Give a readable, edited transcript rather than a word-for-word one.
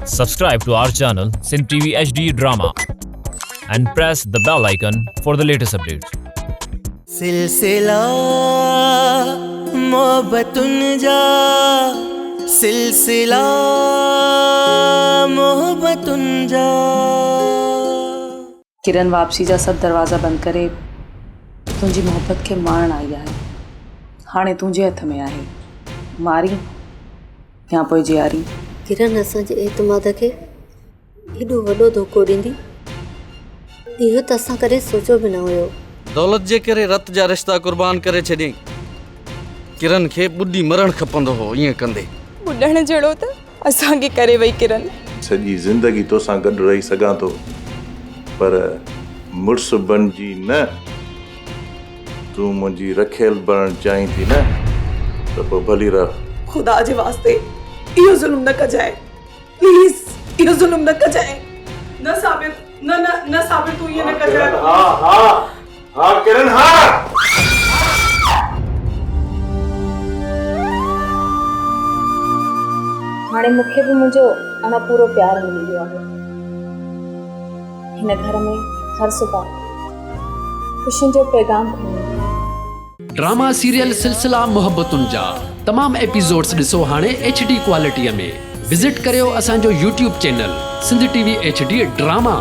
Subscribe to our channel Sindh TV HD Drama and press the bell icon for the latest updates. सिलसिला मोहब्बतुन जा सिलसिला मोहब्बतुन जा। किरण वापसी जा सब दरवाज़ा बंद करे तुंहिंजी मोहब्बत खे मारण आई आहे। हाणे तुंहिंजे हथ में आहे, मारी या पोइ जियारी। किरण असांजे एतमाद खे एॾो वॾो धोखो ॾींदी, इहो त असां कॾहिं सोचियो बि न हुयो। दौलत जे करे रत जा रिश्ता कुर्बान करे छॾियईं। किरण खे ॿुॾी मरण खपंदो हो, ईअं कंदे ॿुॾण जहिड़ो त असांखे करे वई किरण। सॼी ज़िंदगी तोसां गॾु रही सघां थो, पर मुड़ुस बणिजी न। तूं मुंहिंजी रखियल बणणु चाहीं थी न, त पोइ भली रह। खुदा जे वास्ते इहो ज़ुल्म न कजाए, प्लीज इहो ज़ुल्म न कजाए। न साबिर, न साबिर, तू ये न कजाए। हाँ किरण, हाँ। हाणे मूंखे बि मुंहिंजो अञा पूरो प्यार मिली वियो आहे। हिन घर में हर सुबह ख़ुशियुनि जो पैगाम खणी। ड्रामा सीरियल सिलसिला मोहब्बतुन जा तमाम एपिसोड्स ॾिसो हाणे HD क्वालिटीअ में। विज़िट करियो असांजो YouTube channel Sindh TV HD drama.